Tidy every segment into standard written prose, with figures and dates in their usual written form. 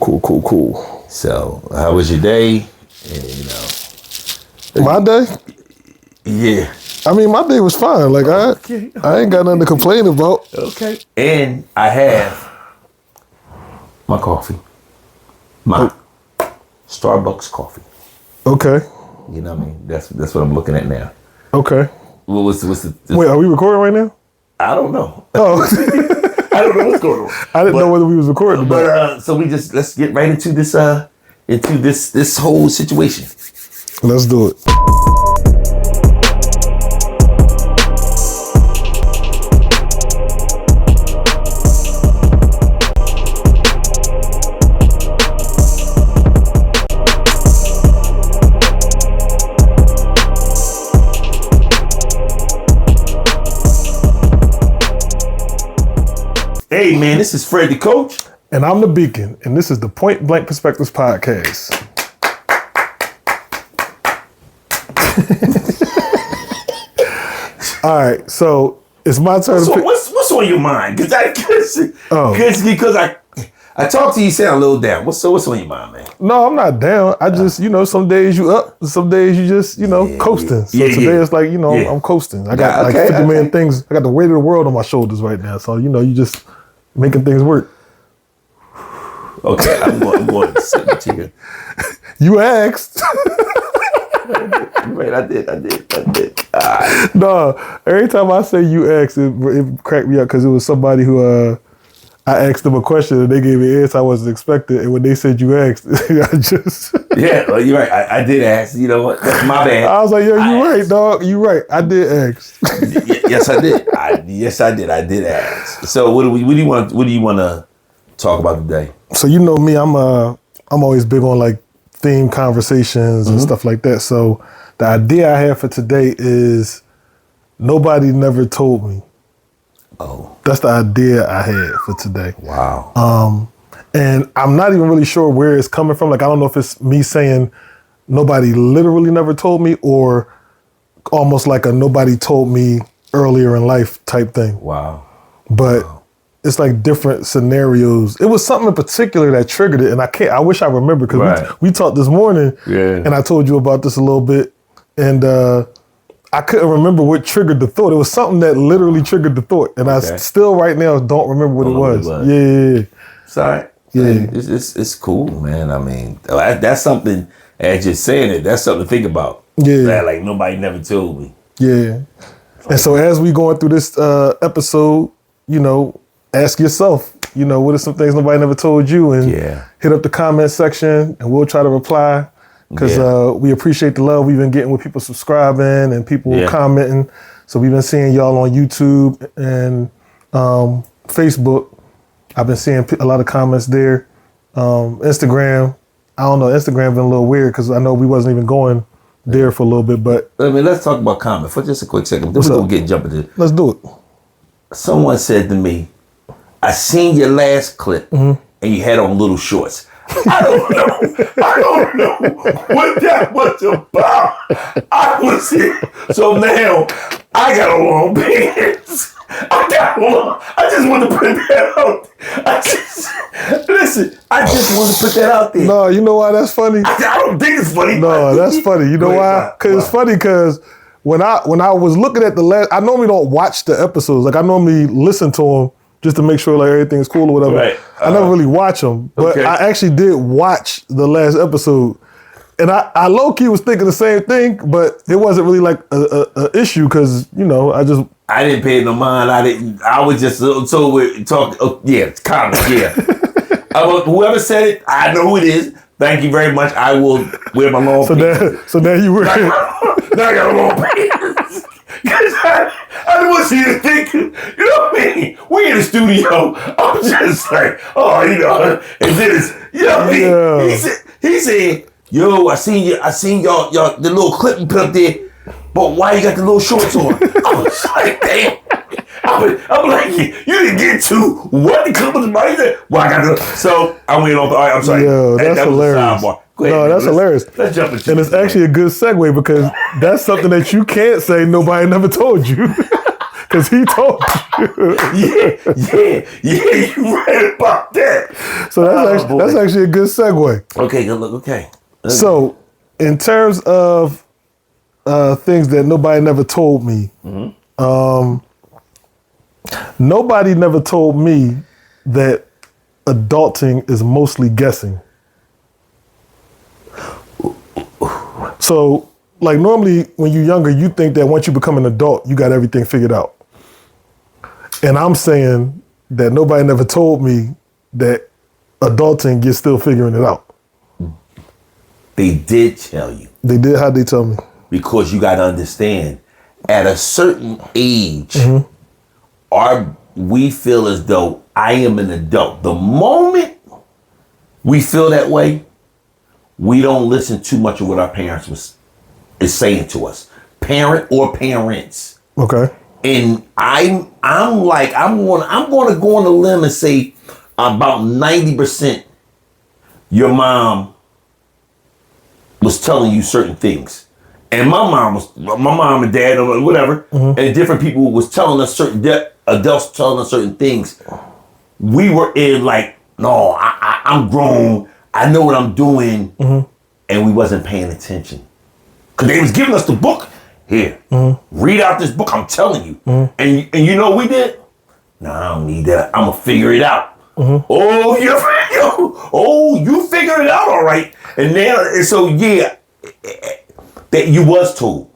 Cool. So, how was your day? And, My day? Yeah. I mean, my day was fine. Like, I ain't got nothing to complain about. Okay. And I have my coffee. My Starbucks coffee. Okay. You know what I mean? That's what I'm looking at now. Okay. What's the Wait, are we recording right now? I don't know. Oh. I don't know what's going on. I didn't know whether we was recording. But so let's get right into this whole situation. Let's do it. Hey man, this is Fred the Coach. And I'm the Beacon, and this is the Point Blank Perspectives Podcast. All right, so it's my turn to pick. What's on your mind? Because I talk to you, sound a little down. What's on your mind, man? No, I'm not down. I just, some days you up, some days you just, coasting. So today it's like, I'm coasting. I got 50 million things. I got the weight of the world on my shoulders right now. So, you just making things work. Okay, I'm going to sit with you. You asked. Right, I did. No, every time I say you asked, it cracked me up because it was somebody who I asked them a question and they gave me an answer I wasn't expecting. And when they said you asked, I just... Yeah, well, you're right. I did ask. You know what? That's my bad. I was like, yo, you right, dog. You right. I did ask. Yes, I did. Yes, I did. I did ask. So what do you want to talk about today? So you know me, I'm always big on like theme conversations and stuff like that. So the idea I have for today is nobody never told me. Oh. That's the idea I had for today. Wow. And I'm not even really sure where it's coming from. Like, I don't know if it's me saying nobody literally never told me or almost like a nobody told me earlier in life type thing. Wow. But it's like different scenarios. It was something in particular that triggered it. And I wish I remember because we talked this morning and I told you about this a little bit. And I couldn't remember what triggered the thought. It was something that literally triggered the thought. And I still right now don't remember what it was. Yeah. Sorry. Yeah. It's cool, man. I mean, that's something, as you're saying it, that's something to think about. Yeah. That, like, nobody never told me. Yeah. And so as we going through this episode, ask yourself, what are some things nobody never told you? And hit up the comment section and we'll try to reply. Because we appreciate the love we've been getting with people subscribing and people commenting. So we've been seeing y'all on YouTube and Facebook. I've been seeing a lot of comments there. Instagram, I don't know, Instagram been a little weird because I know we wasn't even going there for a little bit, but... I mean, let's talk about comments for just a quick second. Then we're going to jump into it. Let's do it. Someone said to me, I seen your last clip and you had on little shorts. I don't know what that was about. I was here. So now I got a long pants. I just want to put that out. I just want to put that out there. No, you know why that's funny? I don't think it's funny. No, that's funny. You know why? Because it's funny because when I was looking at the last, I normally don't watch the episodes. Like I normally listen to them just to make sure like everything's cool or whatever. Right. I never really watch them, but I actually did watch the last episode. And I low-key was thinking the same thing, but it wasn't really like a issue because, I didn't pay no mind. I was just so we talk. Comments. Whoever said it, I know who it is. Thank you very much. I will wear my long pants. So now you wear it. Now I got a long pants. Because I don't want you to think, you know what I mean? We in the studio. I'm just like, and then it's, what I mean? He said, yo, I seen y'all the little clip you put up there, but why you got the little shorts on? I was like, damn. I'm like, you didn't get to what the clip was about. Well, I got to. So I went on. I'm sorry. Yo, that's hilarious. No, that's hilarious. Let's jump into it. And it's actually a good segue because that's something that you can't say nobody never told you. Because he told you. Yeah, you right about that. So that's actually a good segue. Okay, good look. Okay. So, in terms of things that nobody never told me, nobody never told me that adulting is mostly guessing. So, like normally when you're younger, you think that once you become an adult, you got everything figured out. And I'm saying that nobody never told me that adulting, you're still figuring it out. They did tell you. They did? How'd they tell me? Because you got to understand, at a certain age, we feel as though I am an adult. The moment we feel that way, we don't listen too much of what our parents is saying to us, parent or parents. Okay. And I'm going to go on a limb and say about 90% your mom was telling you certain things. And my mom and dad or whatever, and different people was telling us adults telling us certain things. We were in like, no, I'm grown. I know what I'm doing. And we wasn't paying attention. Because they was giving us the book. Here, read out this book, I'm telling you. And you know what we did? No, I don't need that. I'm going to figure it out. Oh, you figured it out all right. And so, yeah, that you was told.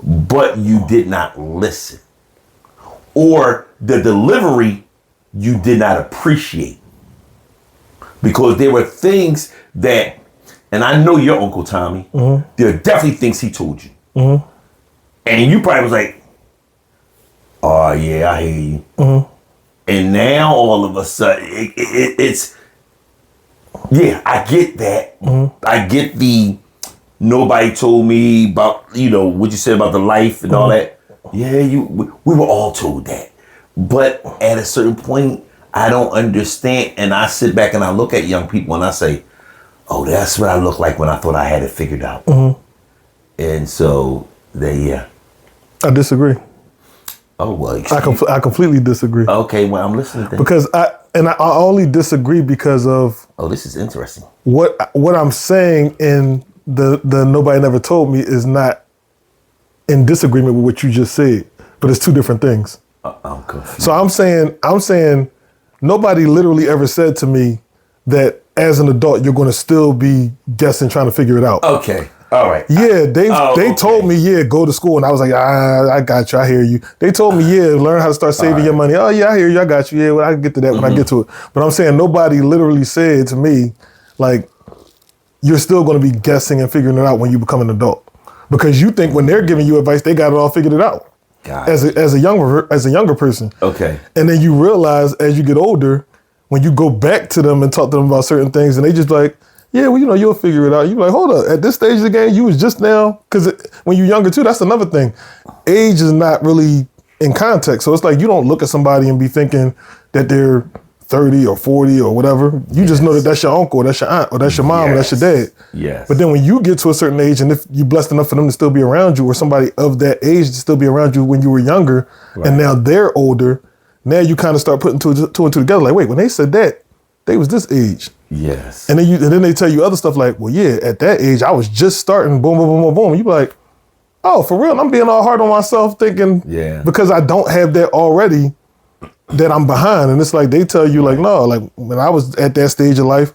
But you did not listen. Or the delivery you did not appreciate. Because there were things that, and I know your Uncle Tommy, there are definitely things he told you. And you probably was like, oh yeah, I hear you. And now all of a sudden, it's, yeah, I get that. I get the, nobody told me about, what you said about the life and all that. Yeah, we were all told that. But at a certain point, I don't understand. And I sit back and I look at young people and I say, oh, that's what I look like when I thought I had it figured out. And so, yeah. I disagree. Oh, well. I completely disagree. Okay, well, I'm listening then. Because I only disagree because of... Oh, this is interesting. What I'm saying in the nobody never told me is not in disagreement with what you just said, but it's two different things. I'm confused. So I'm saying nobody literally ever said to me that as an adult, you're going to still be guessing, trying to figure it out. Okay. All right. Yeah, they told me, yeah, go to school. And I was like, I got you. I hear you. They told me, yeah, learn how to start saving your money. Oh, yeah, I hear you. I got you. Yeah, well, I can get to that when I get to it. But I'm saying nobody literally said to me, like, you're still going to be guessing and figuring it out when you become an adult. Because you think when they're giving you advice, they got it all figured it out. As a younger person. Okay. And then you realize as you get older, when you go back to them and talk to them about certain things, and they just like, yeah, well, you'll figure it out. You're like, hold up, at this stage of the game, you was just now, because when you're younger too, that's another thing. Age is not really in context. So it's like you don't look at somebody and be thinking that they're 30 or 40 or whatever. You just know that that's your uncle, or that's your aunt, or that's your mom, or that's your dad. Yes. But then when you get to a certain age, and if you're blessed enough for them to still be around you, or somebody of that age to still be around you when you were younger, and now they're older, now you kind of start putting two and two together. Like, wait, when they said that, they was this age. Yes. And then they tell you other stuff like, well, yeah, at that age, I was just starting, boom, boom, boom, boom, boom. You be like, oh, for real? I'm being all hard on myself thinking, because I don't have that already, that I'm behind. And it's like, they tell you like, no, like when I was at that stage of life,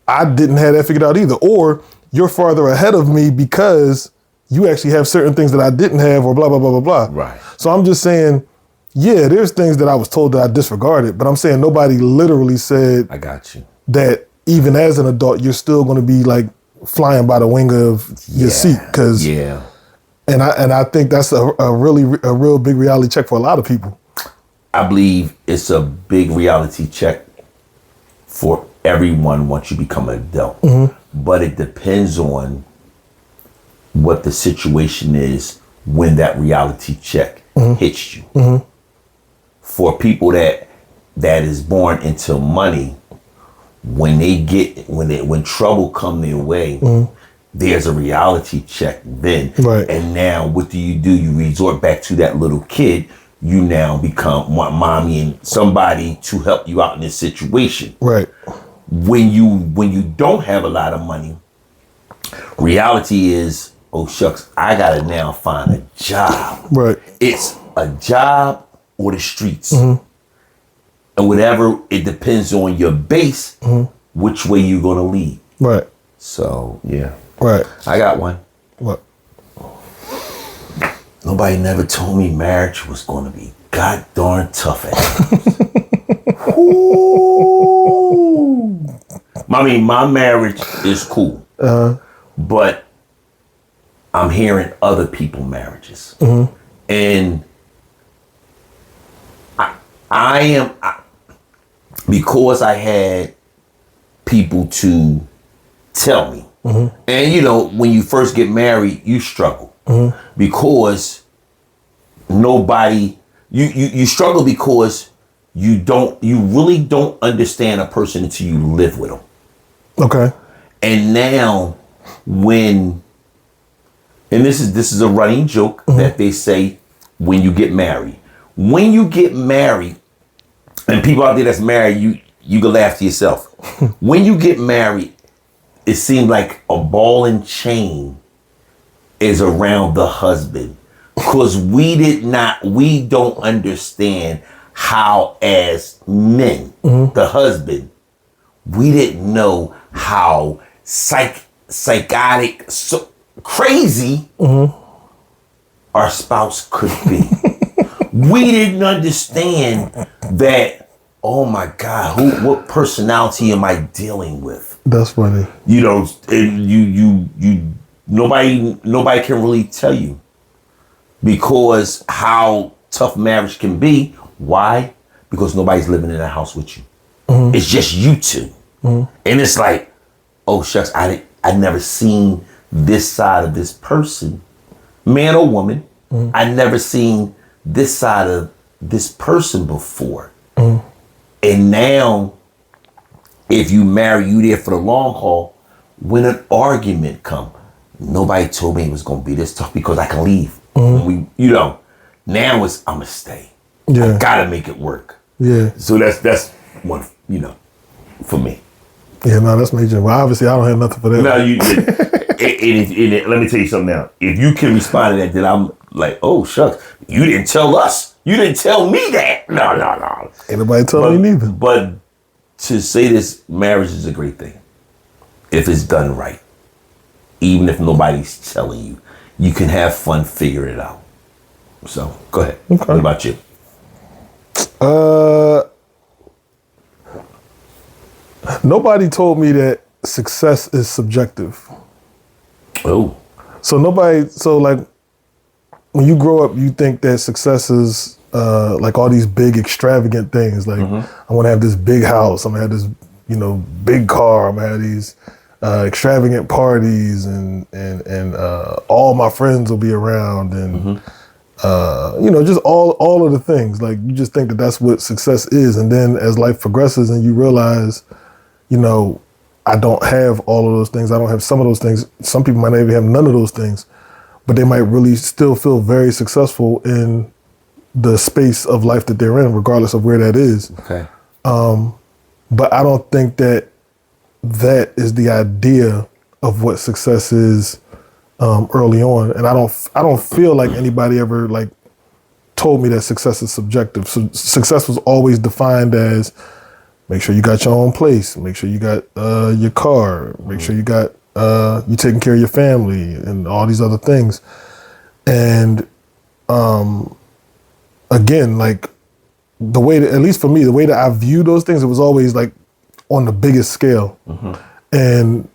I didn't have that figured out either. Or you're farther ahead of me because you actually have certain things that I didn't have, or blah, blah, blah, blah, blah. Right. So I'm just saying, yeah, there's things that I was told that I disregarded, but I'm saying nobody literally said, I got you, that even as an adult, you're still going to be like flying by the wing of your seat. Cause and I think that's a real big reality check for a lot of people. I believe it's a big reality check for everyone once you become an adult. But it depends on what the situation is when that reality check hits you. For people that is born into money, when trouble come their way, there's a reality check then. Right. And now what do? You resort back to that little kid. You now want mommy and somebody to help you out in this situation. Right. When you don't have a lot of money, reality is, oh shucks, I gotta now find a job. Right. It's a job or the streets. And whatever, it depends on your base, which way you're gonna lead. Right. So yeah. Right. I got one. What? Nobody never told me marriage was gonna be god darn tough at I mean, my marriage is cool. But I'm hearing other people's marriages. And because I had people to tell me. And you know, when you first get married, you struggle because nobody, you struggle because you really don't understand a person until you live with them. Okay. And now and this is a running joke that they say when you get married. When you get married, and people out there that's married, you can laugh to yourself. When you get married, it seems like a ball and chain is around the husband. Because we don't understand how as men, the husband, we didn't know how psychotic, so crazy our spouse could be. We didn't understand that, oh my God, what personality am I dealing with? That's funny. You know, nobody can really tell you because how tough marriage can be. Why? Because nobody's living in a house with you. It's just you two. And it's like, oh shucks, I never seen this side of this person, man or woman. I never seen this side of this person before. And now, if you marry, you there for the long haul. When an argument come, nobody told me it was gonna be this tough because I can leave. Now it's I'ma stay. Yeah. I gotta make it work. Yeah. So that's one, for me. Yeah, no, that's major. Well, obviously, I don't have nothing for that. No, let me tell you something now. If you can respond to that, then I'm like, oh, shucks, you didn't tell us. You didn't tell me that. No. Ain't nobody telling me neither. But to say this, marriage is a great thing. If it's done right. Even if nobody's telling you. You can have fun, figure it out. So, go ahead. Okay. What about you? Nobody told me that success is subjective. Oh. So like when you grow up, you think that success is like all these big extravagant things. Like I want to have this big house. I'm gonna have this, big car. I'm gonna have these extravagant parties and all my friends will be around and just all of the things. Like you just think that that's what success is. And then as life progresses and you realize, I don't have all of those things. I don't have some of those things. Some people might not even have none of those things, but they might really still feel very successful in the space of life that they're in, regardless of where that is. Okay. But I don't think that is the idea of what success is early on. And I don't feel like anybody ever told me that success is subjective. So success was always defined as make sure you got your own place, make sure you got your car, make sure you got you taking care of your family and all these other things. And again, the way that, at least for me, the way that I view those things, it was always on the biggest scale. And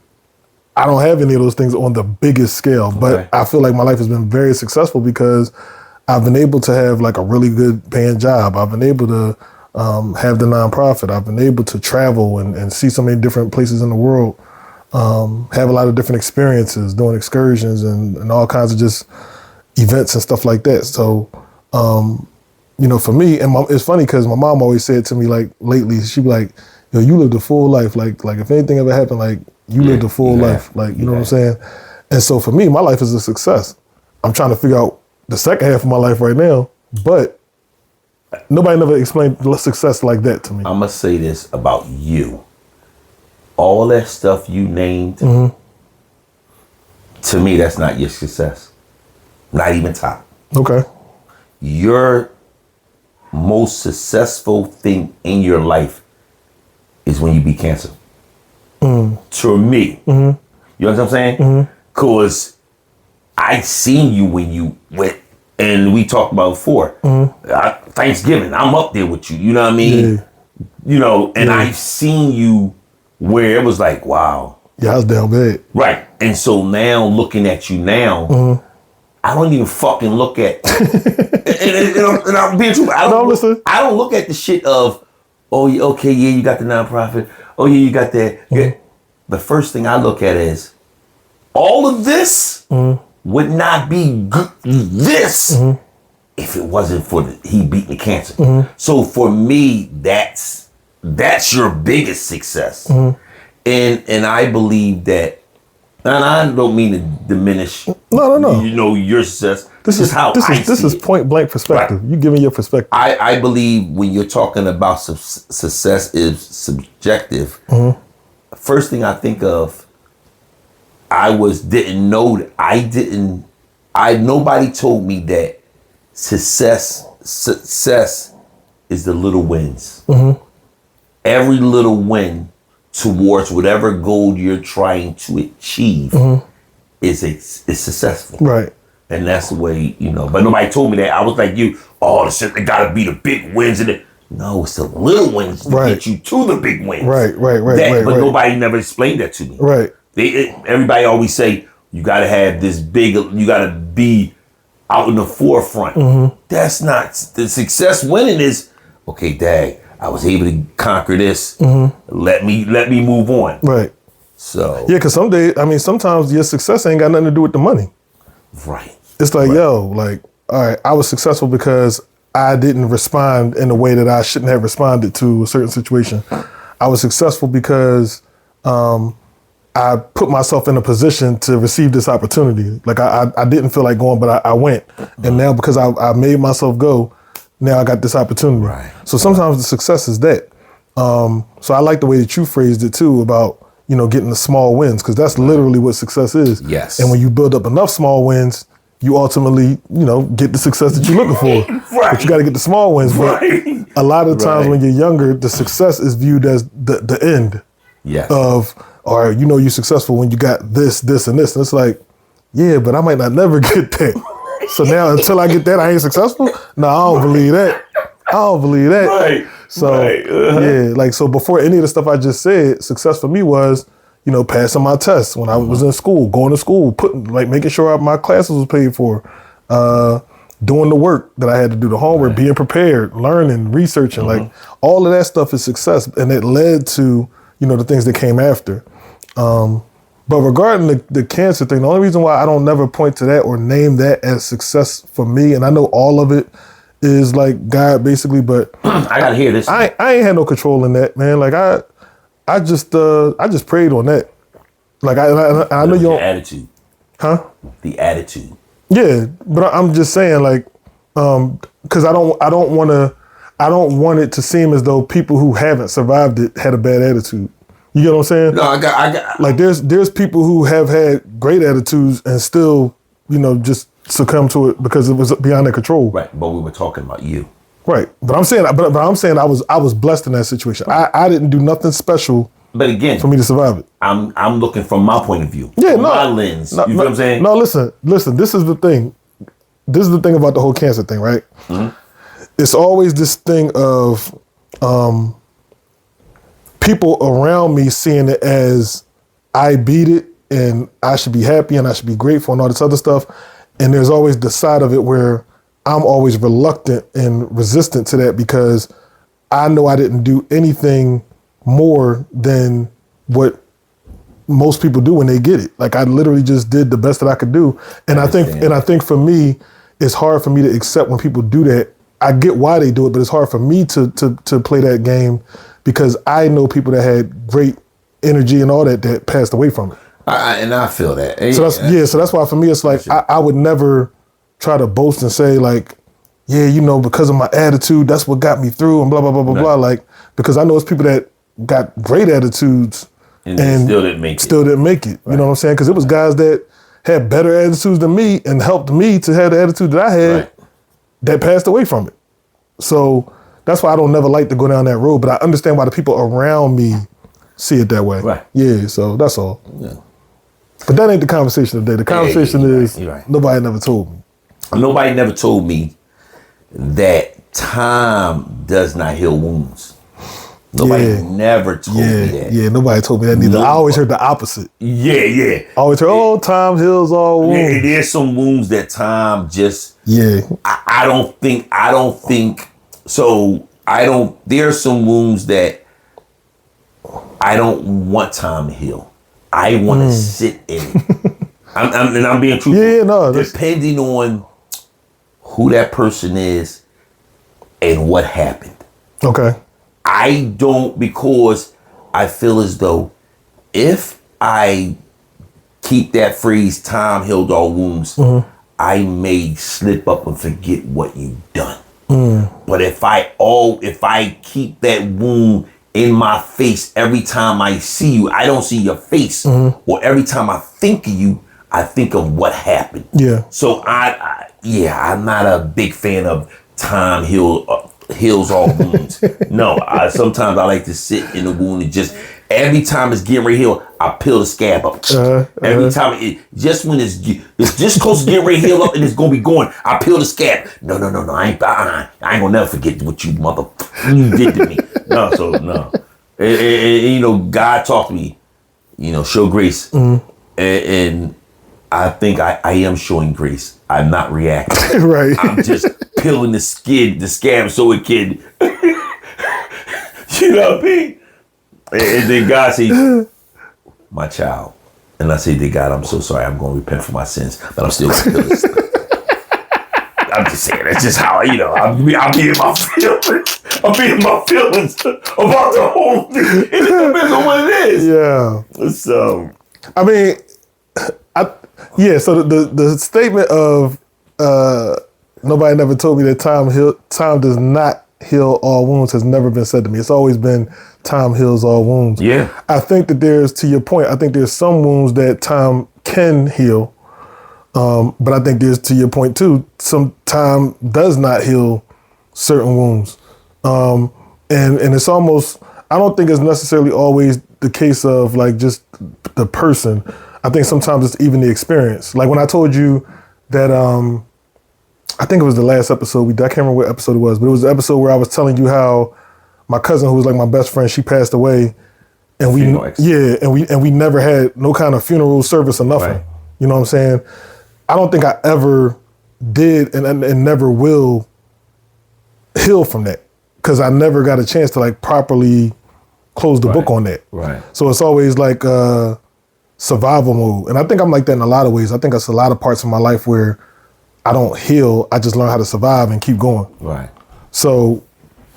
I don't have any of those things on the biggest scale, but I feel like my life has been very successful because I've been able to have a really good paying job. I've been able to have the nonprofit. I've been able to travel and see so many different places in the world, have a lot of different experiences, doing excursions and all kinds of just events and stuff like that. So, for me, and it's funny because my mom always said to me lately, she'd be like, yo, you lived a full life. Like if anything ever happened, You lived a full life. Like, you know what I'm saying? And so for me, my life is a success. I'm trying to figure out the second half of my life right now, but nobody never explained success like that to me. I'm going to say this about you. All that stuff you named, to me, that's not your success. Not even top. Okay. Your most successful thing in your life is when you beat cancer. To me. You know what I'm saying? Because I seen you when you went, and we talked about before. Thanksgiving, I'm up there with you. You know what I mean? Yeah. You know, and I've seen you where it was like, wow. Yeah, I was down bad. Right. And so now looking at you now, I don't even fucking look at, and I'm being true. I don't look at the shit of, oh, okay, yeah, you got the nonprofit. Oh, yeah, you got that. Yeah. The first thing I look at is, all of this would not be this if it wasn't for he beating cancer. So for me, that's your biggest success. And I believe that, and I don't mean to diminish No. you know, your success. This is point blank perspective. Right. You give me your perspective. I believe when you're talking about success is subjective. First thing I think of, nobody told me that success is the little wins. Every little win towards whatever goal you're trying to achieve is successful. Right. And that's the way, you know, but nobody told me that. I was like you, oh, the shit, they gotta be the big wins. No, it's the little wins to get you to the big wins. Right. But nobody never explained that to me. Right. Everybody always say, you gotta have this big, you gotta be out in the forefront. That's not, the success winning is, okay, Dad, I was able to conquer this. Let me move on. Right. So. Yeah, because sometimes your success ain't got nothing to do with the money. Right. It's like, all right, I was successful because I didn't respond in a way that I shouldn't have responded to a certain situation. I was successful because I put myself in a position to receive this opportunity. Like I didn't feel like going, but I went. And now because I made myself go, now I got this opportunity. Right. So sometimes the success is that. So I like the way that you phrased it too about, you know, getting the small wins, because that's literally what success is. Yes. And when you build up enough small wins, you ultimately, you know, get the success that you're looking for. But you got to get the small wins. But a lot of times when you're younger, the success is viewed as the end of, or, you know, you're successful when you got this, and this. And it's like, yeah, but I might not never get that. So now until I get that, I ain't successful? No, I don't believe that. Right. So, yeah, like, so before any of the stuff I just said, success for me was, you know, passing my tests when I was in school, going to school, making sure my classes was paid for, doing the work that I had to do, the homework, being prepared, learning, researching, like all of that stuff is success. And it led to, you know, the things that came after. But regarding the cancer thing, the only reason why I don't never point to that or name that as success for me, and I know all of it is like God basically, but I gotta hear this. I ain't had no control in that, man. Like I just prayed on that. Like I know you don't. The attitude. Huh? The attitude. Yeah, but I'm just saying, like, because I don't want it to seem as though people who haven't survived it had a bad attitude. You get what I'm saying? No, I got. Like there's people who have had great attitudes and still, you know, just succumb to it because it was beyond their control. Right, but we were talking about you. Right, but I'm saying, I was blessed in that situation. Right. I didn't do nothing special. But again, for me to survive it, I'm looking from my point of view. Yeah, my lens. You know what I'm saying? No, listen. This is the thing. This is the thing about the whole cancer thing, right? It's always this thing of people around me seeing it as I beat it and I should be happy and I should be grateful and all this other stuff. And there's always the side of it where I'm always reluctant and resistant to that because I know I didn't do anything more than what most people do when they get it. Like I literally just did the best that I could do. And I think for me, it's hard for me to accept when people do that. I get why they do it, but it's hard for me to play that game because I know people that had great energy and all that passed away from it. And I feel that. So that's why for me it's like I would never try to boast and say like, yeah, you know, because of my attitude, that's what got me through and blah blah blah blah blah. Like, because I know it's people that got great attitudes and still didn't make it. Right. You know what I'm saying? Because it was guys that had better attitudes than me and helped me to have the attitude that I had that passed away from it. So that's why I don't never like to go down that road. But I understand why the people around me see it that way. Right. Yeah. So that's all. Yeah. But that ain't the conversation today. The conversation is nobody never told me. Nobody never told me that time does not heal wounds. Nobody never told me that. Yeah, nobody told me that neither. I always heard the opposite. Yeah. I always heard, time heals all wounds. Yeah, there's some wounds that time just. Yeah. I don't think. So there's some wounds that I don't want time to heal. I want to sit in it. I'm being truthful. Yeah, no. Depending on who that person is and what happened. Okay. I don't, because I feel as though if I keep that phrase, time healed all wounds, I may slip up and forget what you've done. But if I keep that wound in my face every time I see you, I don't see your face. Or every time I think of you, I think of what happened. Yeah. So I'm not a big fan of time heals all wounds. No, sometimes I like to sit in the wound and just every time it's getting ready to heal, I peel the scab up. Every time when it's just close to getting ready to heal up and it's gonna be going, I peel the scab. No, I ain't gonna never forget what you did to me. No. And, you know, God talked to me, you know, show grace, and I think I am showing grace. I'm not reacting. Right. I'm just peeling the scab so it can, you know what I mean? And then God says, my child. And I say, dear God, I'm so sorry. I'm going to repent for my sins, but I'm still going to peel this. I'm just saying, that's just how, you know, I'm being my feelings. I'm being my feelings about the whole thing. It depends on what it is. Yeah. So. I mean, so the statement of nobody never told me that time does not heal all wounds has never been said to me. It's always been time heals all wounds. Yeah. I think that to your point, I think there's some wounds that time can heal. But I think there's, to your point too, some time does not heal certain wounds. And it's almost, I don't think it's necessarily always the case of like just the person. I think sometimes it's even the experience. Like when I told you that, I think it was the last episode I can't remember what episode it was, but it was the episode where I was telling you how my cousin, who was like my best friend, she passed away, and we never had no kind of funeral service or nothing. Right. You know what I'm saying? I don't think I ever did and never will heal from that, because I never got a chance to like properly close the book on that. Right. So it's always like survival mode, and I think I'm like that in a lot of ways. I think it's a lot of parts of my life where I don't heal. I just learn how to survive and keep going. Right. So,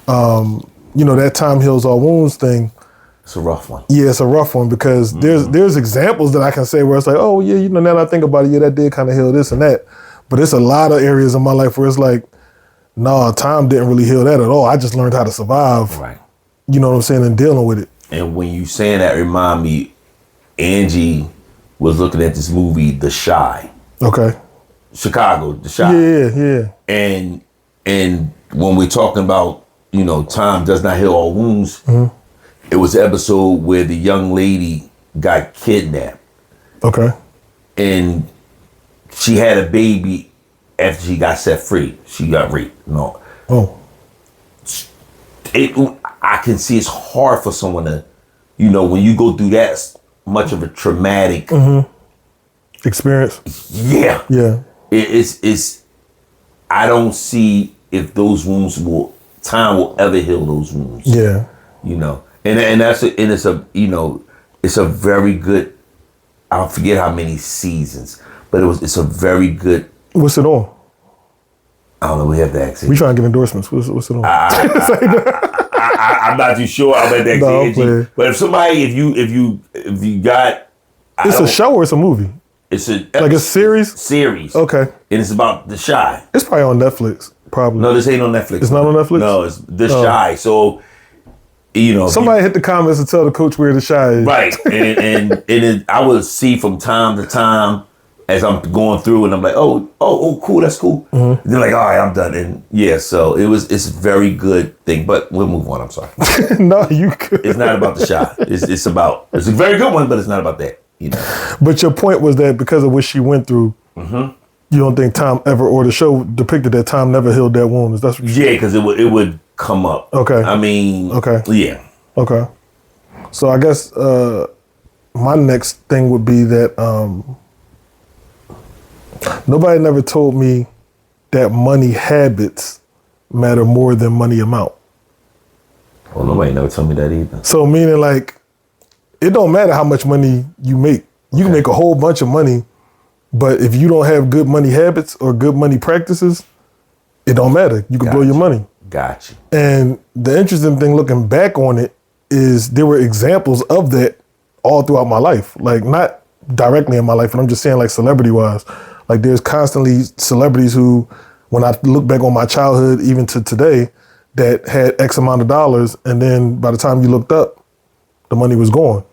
you know, that time heals all wounds thing. It's a rough one. Yeah, it's a rough one, because there's examples that I can say where it's like, oh yeah, you know, now that I think about it, yeah, that did kind of heal this and that. But it's a lot of areas in my life where it's like, no, time didn't really heal that at all. I just learned how to survive. Right. You know what I'm saying? And dealing with it. And when you saying that, remind me, Angie was looking at this movie, The Chi. Okay. Chicago, The Chi. Yeah. And when we're talking about, you know, time does not heal all wounds, it was an episode where the young lady got kidnapped. Okay. And she had a baby after she got set free. She got raped. No. Oh. I can see it's hard for someone to, you know, when you go through that much of a traumatic experience. Yeah. Yeah. It's I don't see if those wounds time will ever heal those wounds. Yeah. You know. And it's a very good, I don't forget how many seasons, but it's a very good. What's it on? I don't know, we have to ask it. We trying to get endorsements. What's it on? I'm not too sure. I'm at that age. But if somebody, if you got, it's a show or it's a movie. It's a series. Series. Okay. And it's about The Chi. It's probably on Netflix. Probably. No, this ain't on Netflix. It's not on Netflix. No, it's The Chi. So, somebody hit the comments and tell the coach where The Chi is. Right, and I will see from time to time as I'm going through, and I'm like, oh, cool, that's cool. Mm-hmm. They're like, all right, I'm done, and yeah, so it's a very good thing. But we'll move on. I'm sorry. No, you could. It's not about The Chi. It's a very good one, but it's not about that. But your point was that because of what she went through, you don't think Tom ever, or the show depicted that Tom never healed that wound. Is that what you because it would come up. Okay. I mean. Okay. Yeah. Okay. So I guess my next thing would be that nobody never told me that money habits matter more than money amount. Well, nobody never told me that either. So meaning like, it don't matter how much money you make. You can make a whole bunch of money, but if you don't have good money habits or good money practices, it don't matter. You can blow your money. Gotcha. And the interesting thing looking back on it is there were examples of that all throughout my life. Like not directly in my life, but I'm just saying like celebrity wise. Like there's constantly celebrities who, when I look back on my childhood, even to today, that had X amount of dollars. And then by the time you looked up, the money was gone.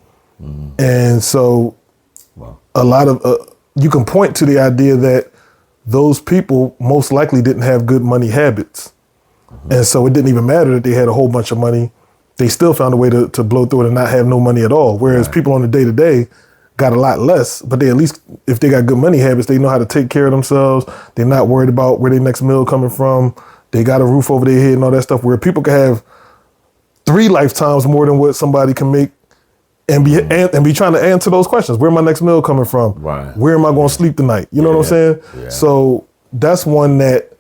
Mm-hmm. And so a lot of, you can point to the idea that those people most likely didn't have good money habits. Mm-hmm. And so it didn't even matter that they had a whole bunch of money. They still found a way to blow through it and not have no money at all. Whereas people on the day-to-day got a lot less, but they at least, if they got good money habits, they know how to take care of themselves. They're not worried about where their next meal coming from. They got a roof over their head and all that stuff, where people can have 3 lifetimes more than what somebody can make and be trying to answer those questions. Where my next meal coming from? Right. Where am I going to sleep tonight? You know what I'm saying? Yeah. So that's one that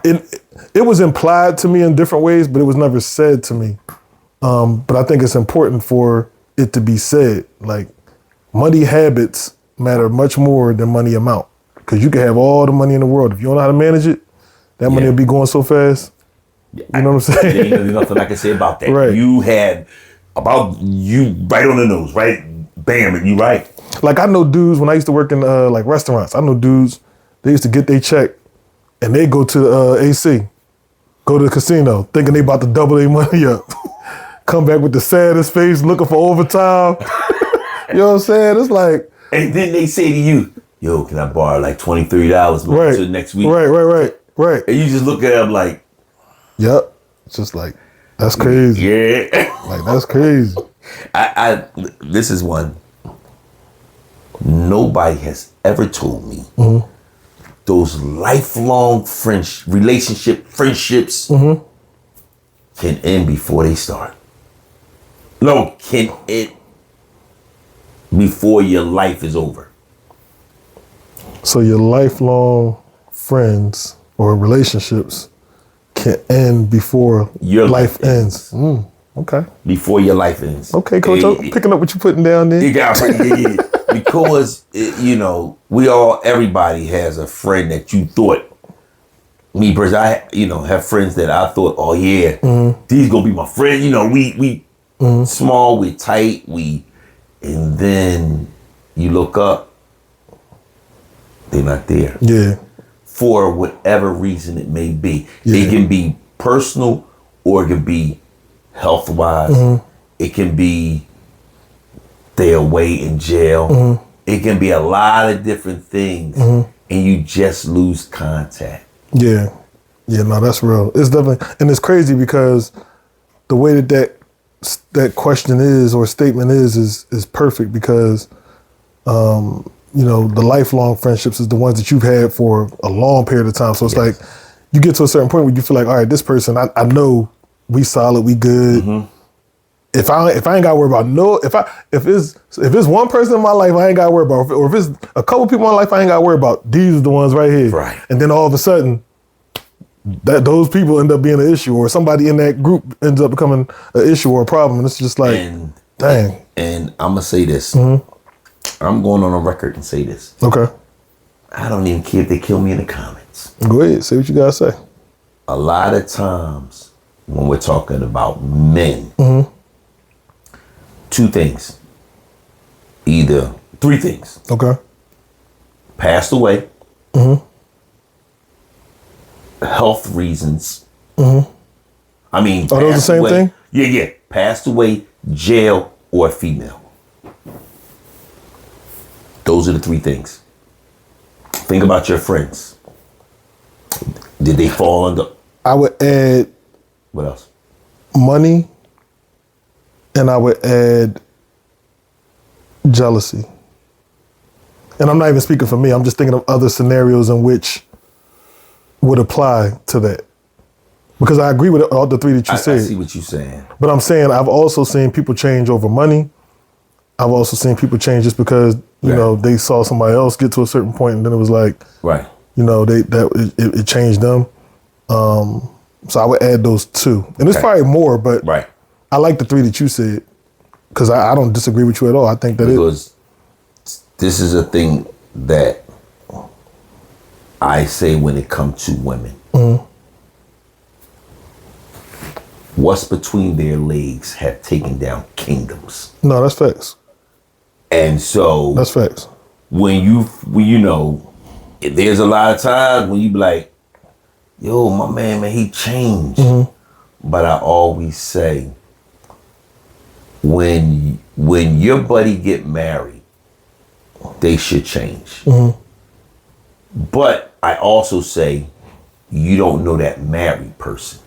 it was implied to me in different ways, but it was never said to me. But I think it's important for it to be said. Like, money habits matter much more than money amount, because you can have all the money in the world. If you don't know how to manage it, that money will be going so fast. You know what I'm saying? There's nothing I can say about that. Right. You had you right on the nose, right? Bam, and you right. Like I know dudes, when I used to work in like restaurants, I know dudes, they used to get their check and they go to AC, go to the casino, thinking they about to double their money up. Come back with the saddest face, looking for overtime. You know what I'm saying? It's like, and then they say to you, yo, can I borrow like $23 to next week? Right. And you just look at them like, yep. It's just like, that's crazy. Yeah. Like, that's crazy. This is one. Nobody has ever told me those lifelong friendships can end before they start. No, can it before your life is over. So your lifelong friends or relationships can end before your life ends. Okay. Before your life ends. Okay, Coach. I'm picking up what you're putting down there. Because, everybody has a friend that you thought, me personally, I have friends that I thought, oh yeah, these gonna be my friend. We small, we tight, and then you look up, they're not there. Yeah. For whatever reason it may be. Yeah. It can be personal or it can be health-wise. It can be they're away in jail. It can be a lot of different things, and you just lose contact. Yeah. Yeah, no, that's real. It's definitely, and it's crazy because the way that question is, or statement is perfect, because the lifelong friendships is the ones that you've had for a long period of time. So it's like you get to a certain point where you feel like, all right, this person, I know we solid, we good. If I ain't got to worry about if it's one person in my life I ain't got to worry about, or if it's a couple people in my life I ain't got to worry about, these are the ones right here. Right. And then all of a sudden, those people end up being an issue, or somebody in that group ends up becoming an issue or a problem, and it's just like, dang. And I'm gonna say this. I'm going on a record and say this. Okay. I don't even care if they kill me in the comments. Go ahead, say what you gotta say. A lot of times when we're talking about men, two things. Either three things. Okay. Passed away. Health reasons. I mean, are those the same thing? Yeah. Passed away, jail, or female. Those are the three things. Think about your friends. Did they fall under? I would add What else? money, and I would add jealousy. And I'm not even speaking for me. I'm just thinking of other scenarios in which would apply to that. Because I agree with all the three that you said. I see what you're saying. But I'm saying I've also seen people change over money. I've also seen people change just because, you know, they saw somebody else get to a certain point and then it was like, you know, it changed them. So I would add those two. And there's probably more, but I like the three that you said because I don't disagree with you at all. I think that because this is a thing that I say when it comes to women. What's between their legs have taken down kingdoms. No, that's facts. And so that's facts. When you know, there's a lot of times when you be like, yo, my man, he changed. But I always say, when your buddy get married, they should change. But I also say, you don't know that married person.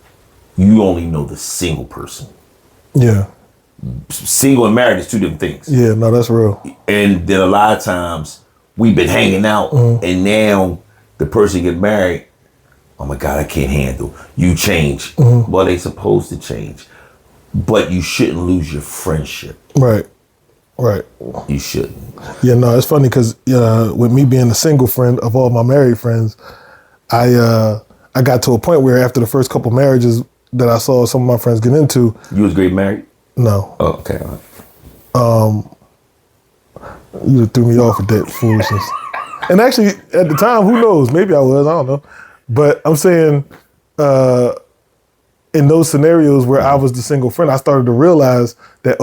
You only know the single person. Yeah. Single and married is two different things. Yeah, no, that's real. And then a lot of times we've been hanging out and now the person get married. Oh my God, I can't handle. You change. Well, they supposed to change. But you shouldn't lose your friendship. Right. You shouldn't. Yeah, no, it's funny because with me being the single friend of all my married friends, I got to a point where after the first couple marriages that I saw some of my friends get into. You was great married? No. Oh, okay. All right. You threw me off with that foolishness. And actually, at the time, who knows? Maybe I was. I don't know. But I'm saying, in those scenarios where I was the single friend, I started to realize that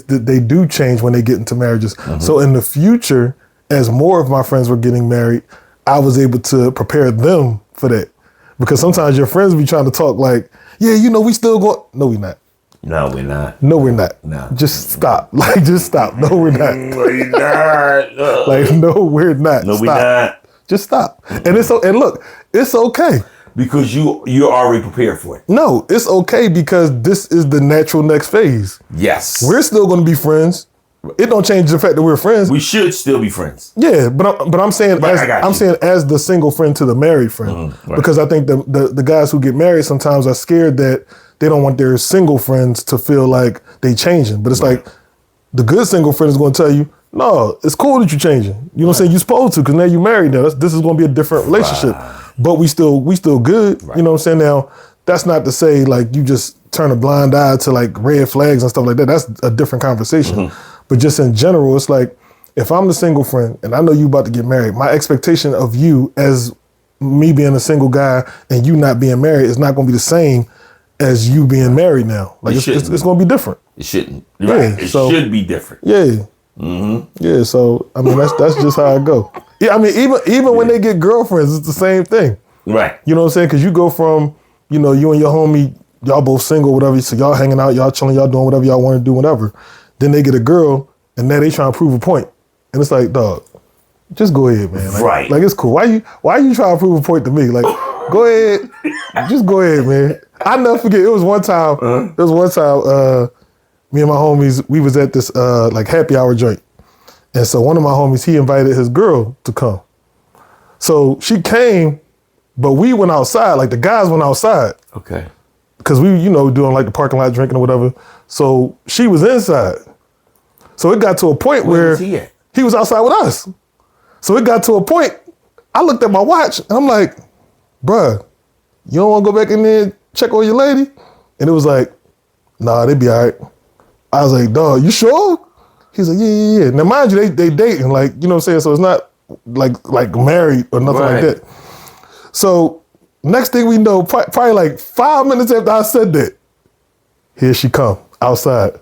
they do change when they get into marriages. So in the future, as more of my friends were getting married, I was able to prepare them for that. Because sometimes your friends be trying to talk like, yeah, you know, we still going. No, we not. No, we're not. No, we're not. No. Just stop. Just stop. No, we're not. We're not. No, we're not. No, we're not. Just stop. And look, it's okay. Because you're already prepared for it. No, it's okay because this is the natural next phase. Yes. We're still going to be friends. It don't change the fact that we're friends. We should still be friends. Yeah, but I'm saying saying as the single friend to the married friend, because I think the guys who get married sometimes are scared that they don't want their single friends to feel like they changing. But it's like the good single friend is going to tell you, no, it's cool that you're changing. You know what I'm saying? You're supposed to because now you're married now. This is going to be a different relationship, but we still good. You know what I'm saying? Now that's not to say like you just turn a blind eye to like red flags and stuff like that. That's a different conversation. But just in general, it's like, if I'm the single friend and I know you about to get married, my expectation of you as me being a single guy and you not being married is not going to be the same as you being married now. Like it's going to be different. It shouldn't. Right. It should be different. Yeah. Yeah. So, I mean, that's just how I go. Yeah. I mean, even when they get girlfriends, it's the same thing. Right. You know what I'm saying? Because you go from, you know, you and your homie, y'all both single, whatever. So y'all hanging out, y'all chilling, y'all doing whatever y'all want to do, whatever. Then they get a girl, and now they trying to prove a point. And it's like, dog, just go ahead, man. Like, like it's cool. Why you trying to prove a point to me? Like, go ahead. Just go ahead, man. I never forget. It was one time, me and my homies, we was at this like happy hour joint. And so one of my homies, he invited his girl to come. So she came, but we went outside. Like the guys went outside. Okay. Because we, you know, doing like the parking lot drinking or whatever. So she was inside. So it got to a point where he was outside with us. So it got to a point, I looked at my watch and I'm like, bruh, you don't want to go back in there and check on your lady? And it was like, nah, they be all right. I was like, dog, you sure? He's like, yeah. Now mind you, they dating, like, you know what I'm saying? So it's not like married or nothing like that. So next thing we know, probably like 5 minutes after I said that, here she come outside.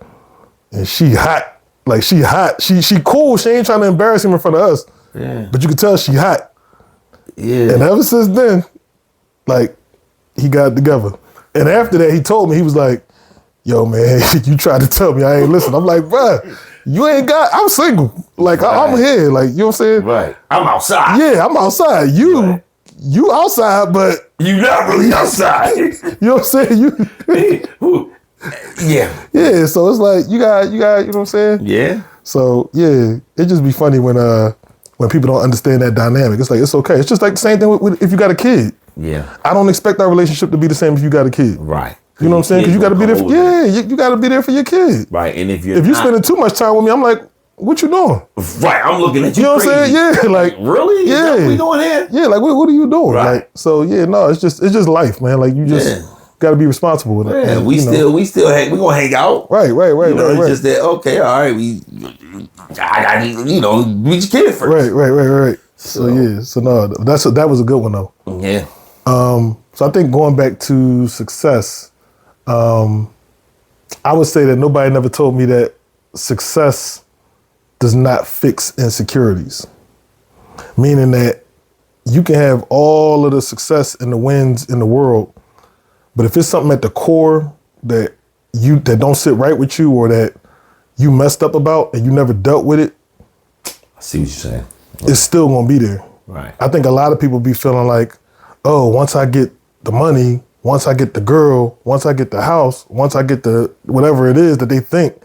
And she hot. Like, she hot. She cool. She ain't trying to embarrass him in front of us. Yeah. But you can tell she hot. Yeah. And ever since then, like, he got it together. And after that, he told me, he was like, yo, man, you tried to tell me I ain't listen. I'm like, bruh, you ain't got, I'm single. Like, right. I'm here. Like, you know what I'm saying? Right. I'm outside. Yeah, I'm outside. You outside, but you not really outside. You know what I'm saying? Yeah. Yeah, so it's like, you got, you know what I'm saying? Yeah. So, yeah, it just be funny when people don't understand that dynamic. It's like, it's okay. It's just like the same thing with if you got a kid. Yeah. I don't expect our relationship to be the same if you got a kid. Right. You know what I'm saying? Because you got to be there. You got to be there for your kid. Right. And if you spending too much time with me, I'm like, what you doing? Right. I'm looking at you. You know crazy. what I'm saying? Yeah. Like, really? Yeah. What we doing here? Yeah. Like, what are you doing? Right. Like, so yeah, no, it's just life, man. Like, you just got to be responsible with it. Yeah. And, we gonna hang out. Right. It's just that, okay, all right. I meet your kid first. Right. So yeah. So no, that was a good one though. Yeah. So I think going back to success, I would say that nobody never told me that success does not fix insecurities. Meaning that you can have all of the success and the wins in the world, but if it's something at the core that don't sit right with you or that you messed up about and you never dealt with it, I see what you're saying. it's still gonna be there. Right. I think a lot of people be feeling like, oh, once I get the money, once I get the girl, once I get the house, once I get the whatever it is that they think,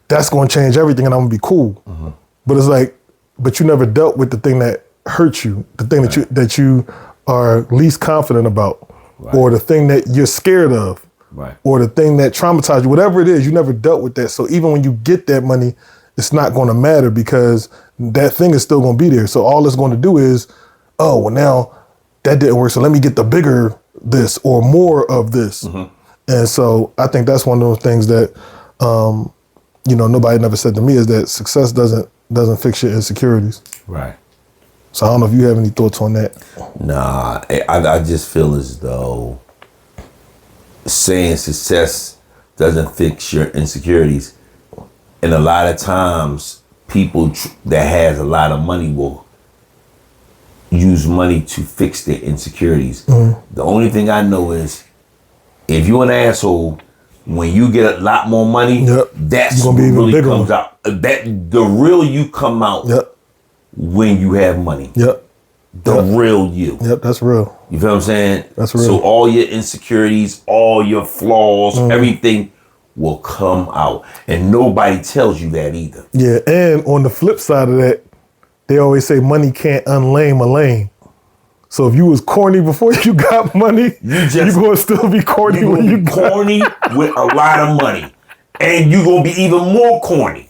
that's going to change everything and I'm going to be cool. Mm-hmm. But it's like, but you never dealt with the thing that hurt you, the thing that you are least confident about, or the thing that you're scared of, or the thing that traumatized you, whatever it is, you never dealt with that. So even when you get that money, it's not going to matter because that thing is still going to be there. So all it's going to do is, oh, well now that didn't work. So let me get the bigger this or more of this. Mm-hmm. And so I think that's one of those things that, nobody never said to me is that success doesn't fix your insecurities. Right. So I don't know if you have any thoughts on that. Nah, I just feel as though saying success doesn't fix your insecurities. And a lot of times people that has a lot of money will use money to fix their insecurities. Mm-hmm. The only thing I know is if you're an asshole, when you get a lot more money, that's what really comes out. That the real you come out when you have money. The real you. That's real. You feel what I'm saying? That's real. So all your insecurities, all your flaws, everything will come out. And nobody tells you that either. Yeah, and on the flip side of that, they always say money can't unlame a lame. So if you was corny before you got money, you're going to still be corny when you got corny with a lot of money. And you're going to be even more corny.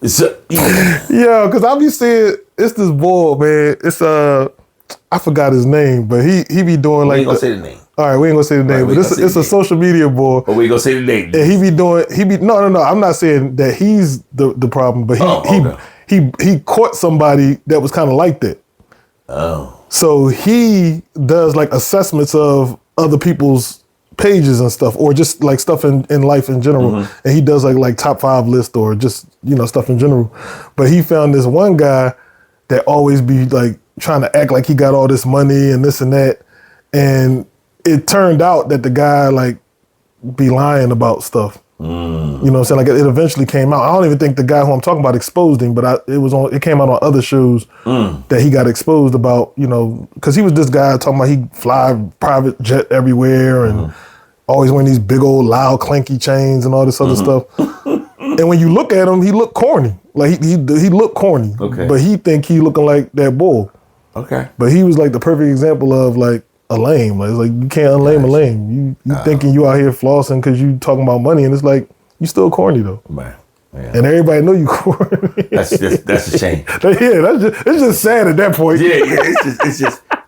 So, yeah, because I be seeing, it's this boy, man. It's, I forgot his name, but he be doing like. We ain't going to say the name. All right, we ain't going to say the name, but it's a social media boy. But we ain't going to say the name. And no, I'm not saying that he's the problem, but he caught somebody that was kind of like that. Oh. So he does like assessments of other people's pages and stuff, or just like stuff in life in general. Mm-hmm. And he does like top 5 list or just, stuff in general. But he found this one guy that always be like trying to act like he got all this money and this and that. And it turned out that the guy like be lying about stuff. You know what I'm saying? Like it eventually came out. I don't even think the guy who I'm talking about exposed him, but it came out on other shows that he got exposed about, because he was this guy talking about he fly private jet everywhere and always wearing these big old loud clanky chains and all this other stuff. And when you look at him, he looked corny. Like he looked corny, but he think he looking like that bull. Okay. But he was like the perfect example of like a lame. Like, it's like you can't unlame a lame. You thinking you out here flossing because you talking about money, and it's like you still corny though. Man. Yeah. And everybody know you corny. That's a shame. It's just sad at that point. Yeah.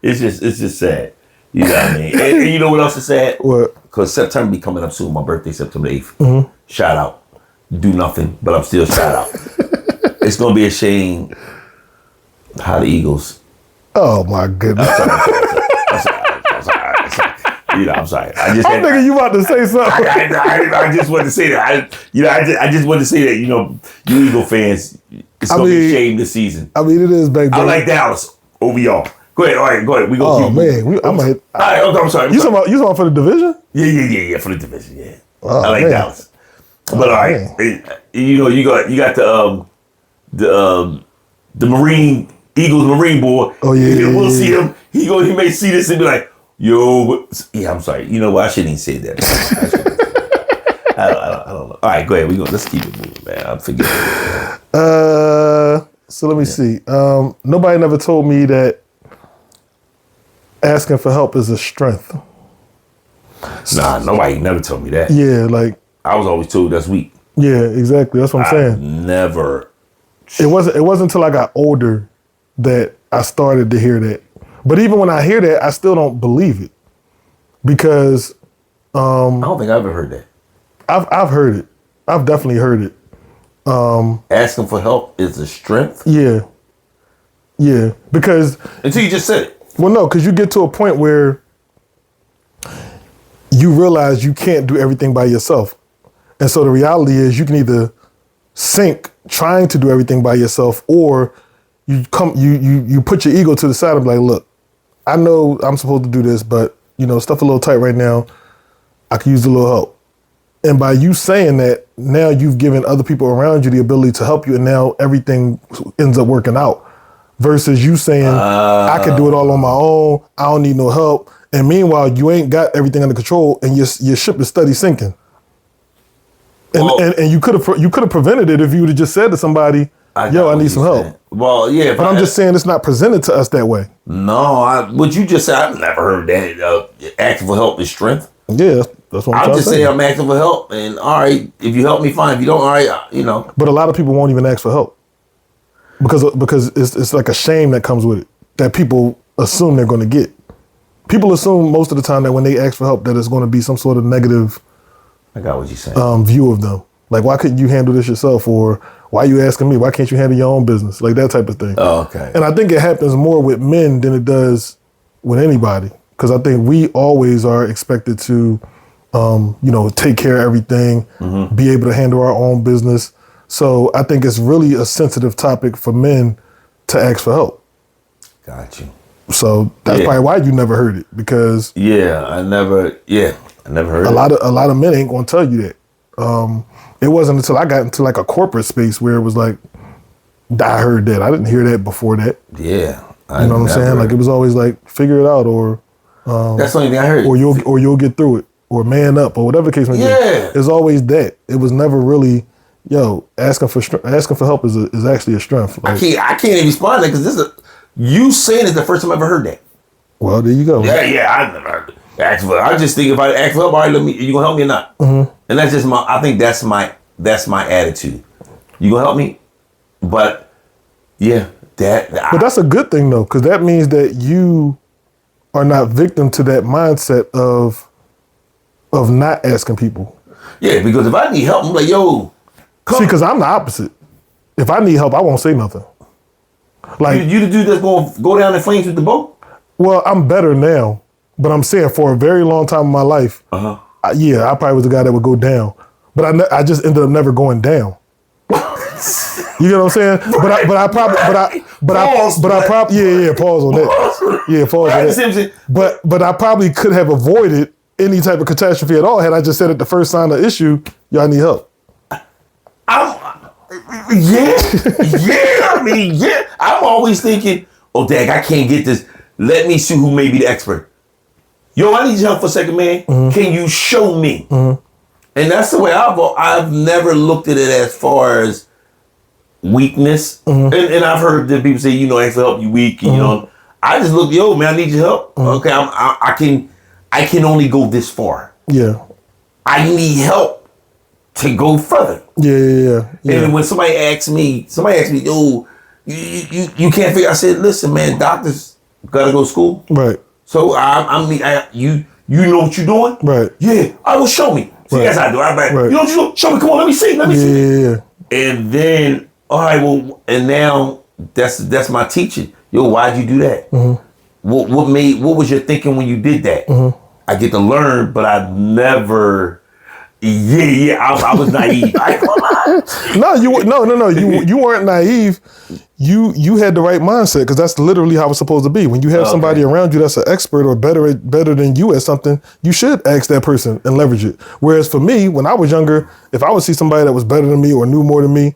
It's just sad. You know what I mean? And you know what else is sad? What? Because September be coming up soon. My birthday, September 8th. Mm-hmm. Shout out. Do nothing, but I'm still shout out. It's gonna be a shame how the Eagles. Oh my goodness. I'm sorry. I'm thinking you about to say something. I just wanted to say that. I just wanted to say that. You Eagle fans, it's gonna be a shame this season. I mean, it is, baby. I like Dallas over y'all. Go ahead. All right, go ahead. We gonna keep man, I'm gonna hit. All right, I'm sorry. You talking about for the division? Yeah, for the division. Yeah, oh, I like man. Dallas. But all right, you got the Marine Eagles Marine boy. Oh yeah, we'll see him. He may see this and be like, yo, yeah. I'm sorry. You know what? I shouldn't even say that. I don't know. All right, go ahead. Let's keep it moving, man. I'm forgetting. So let me see. Nobody never told me that asking for help is a strength. Nah, nobody never told me that. Yeah, like I was always told that's weak. Yeah, exactly. That's what I'm saying. Never. It wasn't until I got older that I started to hear that. But even when I hear that, I still don't believe it because I don't think I've ever heard that. I've heard it. I've definitely heard it. Asking for help is a strength. Yeah. Because until you just said it. Well, no, because you get to a point where you realize you can't do everything by yourself. And so the reality is you can either sink trying to do everything by yourself, or you put your ego to the side and be like, look, I know I'm supposed to do this, but stuff a little tight right now. I could use a little help. And by you saying that, now you've given other people around you the ability to help you, and now everything ends up working out. Versus you saying, I can do it all on my own, I don't need no help. And meanwhile, you ain't got everything under control, and your ship is steady sinking. And you could have prevented it if you would have just said to somebody, "Yo, I need some help." Well, yeah, but I'm just saying it's not presented to us that way. No, what you just said, I've never heard that. Asking for help is strength. Yeah, that's what I'm just saying. I'm asking for help, and all right, if you help me, fine. If you don't, all right, But a lot of people won't even ask for help because it's like a shame that comes with it that people assume they're going to get. People assume most of the time that when they ask for help that it's going to be some sort of negative. I got what you're saying. View of them. Like, why couldn't you handle this yourself? Or why are you asking me? Why can't you handle your own business? Like that type of thing. Oh, okay. And I think it happens more with men than it does with anybody. Because I think we always are expected to, take care of everything, be able to handle our own business. So I think it's really a sensitive topic for men to ask for help. Got you. So that's probably why you never heard it, because I never heard it. A lot of men ain't gonna tell you that. It wasn't until I got into like a corporate space where it was like, I heard that. I didn't hear that before that. Yeah. You know what I'm saying? Like it was always like, figure it out, or that's the only thing I heard. Or you'll get through it, or man up, or whatever the case may be. It's always that. It was never really, asking for help is actually a strength. Like, I can't even respond to that because you saying it's the first time I ever heard that. Well, there you go. Yeah, I never heard it. I just think if I ask for help, all right, you gonna help me or not? Mm-hmm. And that's just I think that's my attitude. You gonna help me? But yeah, but that's a good thing though, because that means that you are not victim to that mindset of not asking people. Yeah, because if I need help, I'm like, yo, come. See, because I'm the opposite. If I need help, I won't say nothing. Like you the dude that's gonna go down in flames with the boat? Well, I'm better now. But I'm saying for a very long time in my life, I probably was the guy that would go down. But I just ended up never going down. You know what I'm saying? But I probably pause on that. Yeah, pause on that. But I probably could have avoided any type of catastrophe at all had I just said at the first sign of issue, y'all need help. I'm always thinking, oh, dang, I can't get this. Let me see who may be the expert. Yo, I need your help for a second, man. Mm-hmm. Can you show me? Mm-hmm. And that's the way I've never looked at it as far as weakness. Mm-hmm. And I've heard that people say, ask for help, you weak. And, I just look, yo, man, I need your help. Mm-hmm. Okay, I can only go this far. Yeah. I need help to go further. Yeah. And when somebody asks me, yo, you can't figure. I said, listen, man, doctors gotta go to school. Right. So you know what you're doing? Right. Yeah. I will show me. See, that's how I do. I'm like, you know what you do? Show me. Come on, let me see. Yeah. And then, all right, well, and now that's my teaching. Yo, why'd you do that? Mm-hmm. What was your thinking when you did that? Mm-hmm. I get to learn, but I never. I was naive. No, you weren't naive. You had the right mindset because that's literally how it's supposed to be. When you have somebody around you that's an expert or better than you at something, you should ask that person and leverage it. Whereas for me, when I was younger, if I would see somebody that was better than me or knew more than me,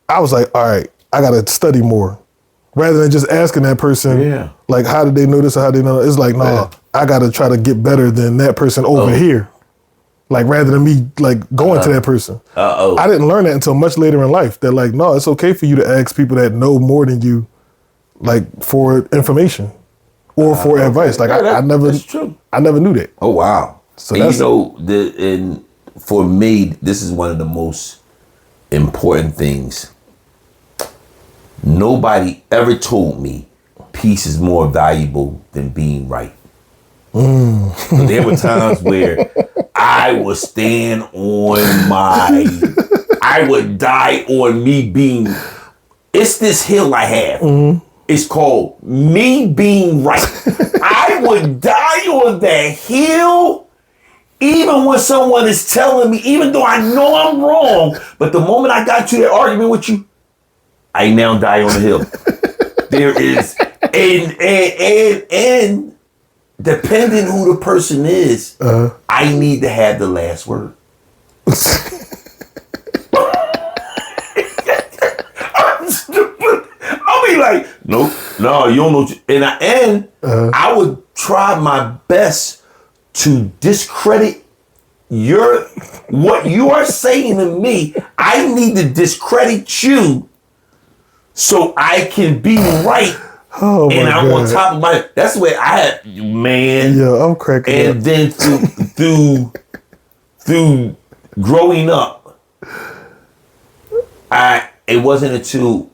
I was like, all right, I gotta study more. Rather than just asking that person, like, how did they know this or how did they know that? It's like, no, I gotta try to get better than that person over here. Like, rather than me, like, going to that person. I didn't learn that until much later in life. That, like, no, it's okay for you to ask people that know more than you, like, for information or for advice. Like, I never knew that. Oh, wow. So and and for me, this is one of the most important things. Nobody ever told me peace is more valuable than being right. There were times where I would stand on I would die on me being, it's this hill I have. It's called me being right. I would die on that hill, even when someone is telling me, even though I know I'm wrong, but the moment I got to that argument with you, I now die on the hill. There is, and depending who the person is, I need to have the last word. I'll be like, nope, no, you don't know. And I would try my best to discredit what you are saying to me. I need to discredit you so I can be right. Oh, and I'm God. on top of my. That's where I had, man. Yeah, I'm cracking and up. then through growing up, it wasn't until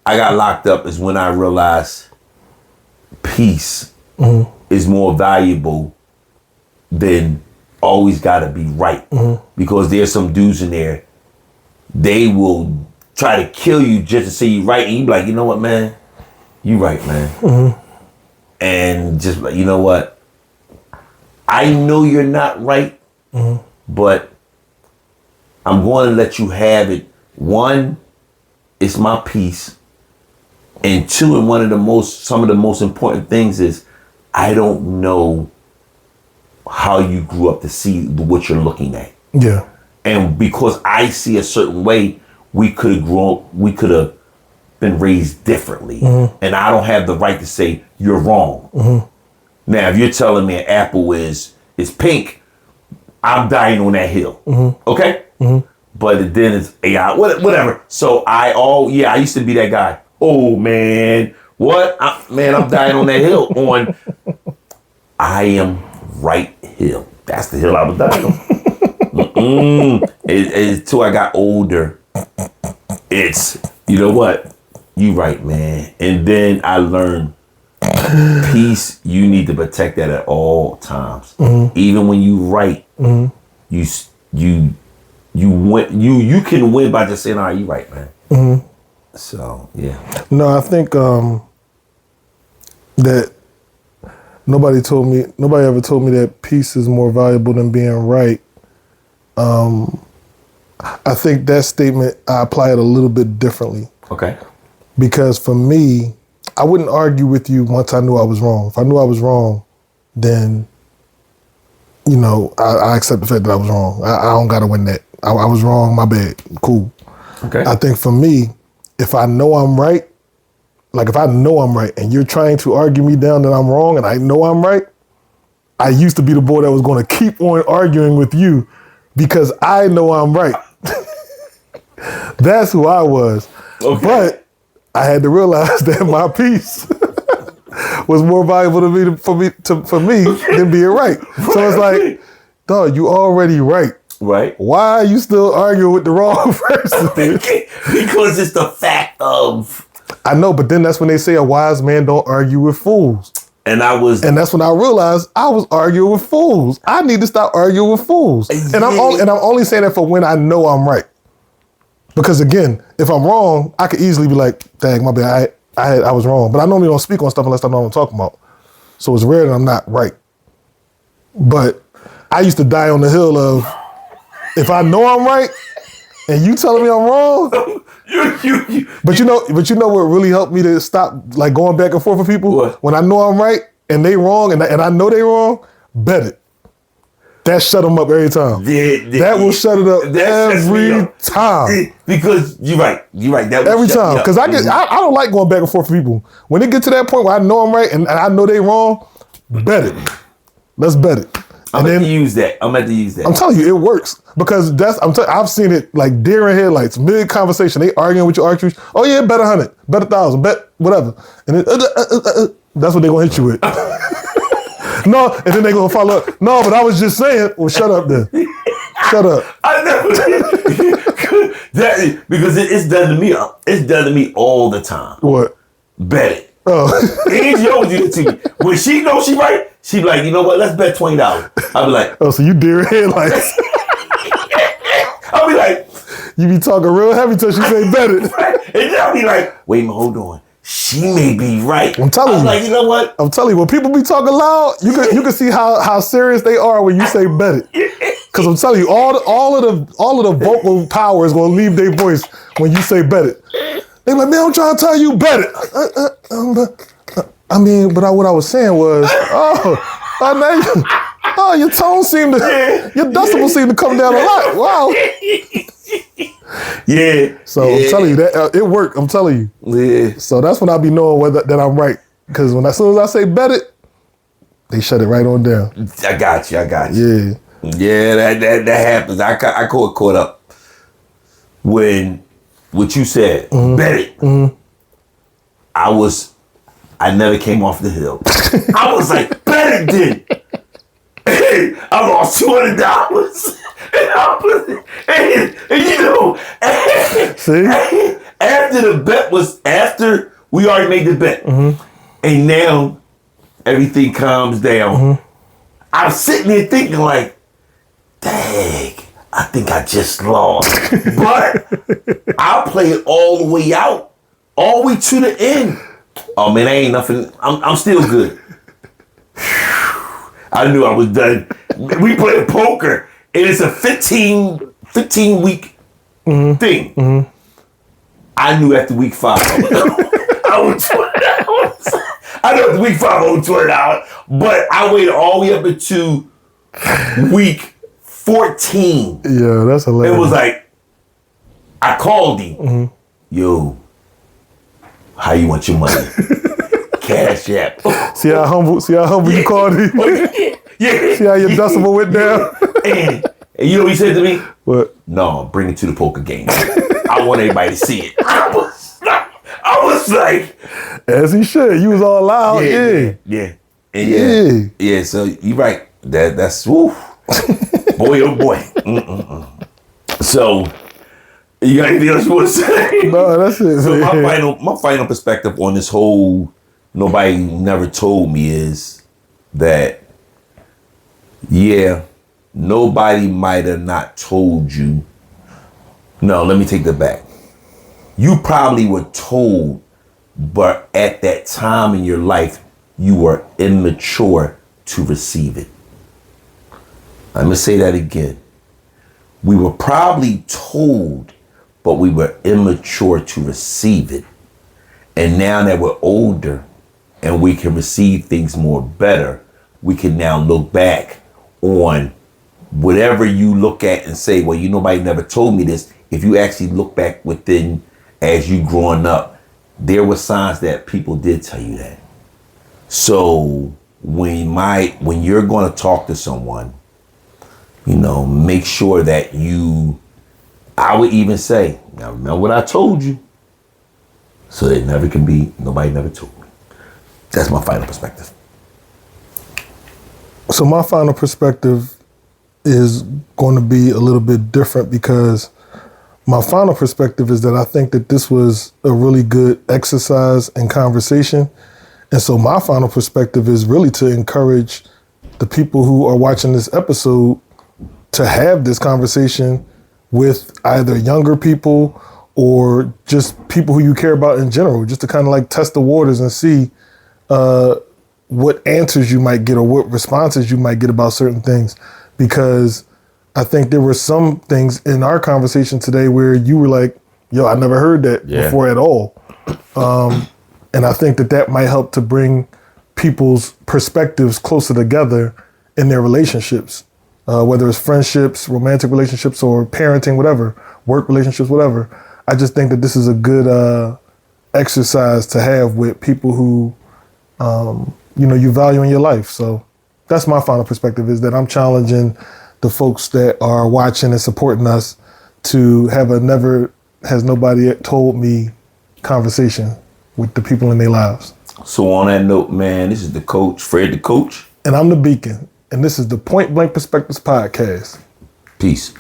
I got locked up is when I realized peace is more valuable than always got to be right. Because there's some dudes in there, they will try to kill you just to say you right, and you be like, you know what, man. You right, man. And just like, you know what? I know you're not right, but I'm going to let you have it. One, it's my peace. And two, and some of the most important things is I don't know how you grew up to see what you're looking at. Yeah. And because I see a certain way, we could have been raised differently. And I don't have the right to say you're wrong. Now, if you're telling me an apple is pink, I'm dying on that hill. Okay? But then it's AI, whatever. So I used to be that guy. Oh, man. What? I'm dying on that hill on I am right hill. That's the hill I was dying on. Until I got older, it's, you know what? You right, man. And then I learned peace, you need to protect that at all times. Even when you right, you win, you can win by just saying, all right, you right, man. So, yeah. No, I think that nobody ever told me that peace is more valuable than being right. I think that statement, I apply it a little bit differently. Okay. Because for me, I wouldn't argue with you once I knew I was wrong. If I knew I was wrong, then, you know, I accept the fact that I was wrong. I don't got to win that. I was wrong, my bad, cool. Okay. I think for me, if I know I'm right, like if I know I'm right and you're trying to argue me down that I'm wrong and I know I'm right, I used to be the boy that was going to keep on arguing with you because I know I'm right. That's who I was. Okay. But I had to realize that my peace was more valuable to me for me than being right. So it's like, dog, you already right. Right. Why are you still arguing with the wrong person? Because it's the fact of. I know, but then that's when they say a wise man don't argue with fools. And that's when I realized I was arguing with fools. I need to stop arguing with fools. And I'm only saying that for when I know I'm right. Because again, if I'm wrong, I could easily be like, dang, my bad, I was wrong. But I normally don't speak on stuff unless I know what I'm talking about. So it's rare that I'm not right. But I used to die on the hill of, if I know I'm right and you telling me I'm wrong. But you know what really helped me to stop like going back and forth with people? What? When I know I'm right and they wrong and I know they wrong, bet it. That shut them up every time. That will shut it up every time. Because you're right. That will every time. Because I don't like going back and forth with people. When it get to that point where I know I'm right and I know they wrong, bet it. Let's bet it. I'm going to use that. I'm telling you, it works. Because I've seen it like deer in headlights, mid conversation. They arguing with your archery. Oh yeah, bet 100, bet 1,000, bet whatever. And then, that's what they're going to hit you with. No, and then they're going to follow up. No, but I was just saying, well, shut up then. Shut up. I never. Because it's done to me. It's done to me all the time. What? Bet it. Oh. Angie always do it to me. When she knows she right, she be like, you know what? Let's bet $20. I'll be like, oh, so you deer in headlights. I'll be like, you be talking real heavy till she say bet it. And then I'll be like, wait a minute, hold on. She may be right. I'm telling you. Like, you know what? I'm telling you, when people be talking loud, you can see how serious they are when you say bet it. Because I'm telling you, all of the vocal power is gonna leave their voice when you say bet it. They like, man, I'm trying to tell you bet it. I mean, but what I was saying was, your tone seemed to, your decibels seem to come down a lot. Wow. Yeah. So I'm telling you that it worked. I'm telling you. Yeah. So that's when I be knowing that I'm right. Because as soon as I say bet it, they shut it right on down. I got you. Yeah. Yeah, that happens. I caught up when what you said. Mm-hmm. Bet it. Mm-hmm. I never came off the hill. I was like, bet it then. I lost $200. And you know, see? After we already made the bet, mm-hmm. and now everything calms down, mm-hmm. I'm sitting there thinking like, dang, I think I just lost. But I'll play it all the way out, all the way to the end. Oh man, ain't nothing. I'm still good. I knew I was done. We played poker, and it's a 15 week mm-hmm. thing. Mm-hmm. I knew after week 5, I was $20. I knew after week 5, I was $20, but I waited all the way up into week 14. Yeah, that's hilarious. It was like, I called him. Mm-hmm. Yo, how you want your money? Cash app. See how humble you called him? Yeah. See how your decibel went down? And you know what he said to me? What? No, bring it to the poker game. I want everybody to see it. I was like, as he should. You was all loud. Yeah. Yeah. So you're right. That's woo. Boy, oh boy. So you got anything else you want to say? No, that's it. So my final perspective on this whole nobody never told me is that, yeah, nobody might have not told you. No, let me take that back. You probably were told, but at that time in your life, you were immature to receive it. I'm going to say that again. We were probably told, but we were immature to receive it. And now that we're older and we can receive things more better, we can now look back on whatever you look at and say, well, nobody never told me this. If you actually look back within as you growing up, there were signs that people did tell you that. So when you're going to talk to someone, make sure that I would even say, now remember what I told you. So it never can be, nobody never told me. That's my final perspective. So my final perspective is going to be a little bit different because my final perspective is that I think that this was a really good exercise and conversation. And so my final perspective is really to encourage the people who are watching this episode to have this conversation with either younger people or just people who you care about in general, just to kind of like test the waters and see, what answers you might get or what responses you might get about certain things, because I think there were some things in our conversation today where you were like, yo, I never heard that before at all. And I think that might help to bring people's perspectives closer together in their relationships, whether it's friendships, romantic relationships, or parenting, whatever, work relationships, whatever. I just think that this is a good exercise to have with people who, you value in your life. So that's my final perspective, is that I'm challenging the folks that are watching and supporting us to have a never has nobody told me conversation with the people in their lives. So on that note, man, this is the coach, Fred the Coach. And I'm the Beacon. And this is the Point Blank Perspectives Podcast. Peace.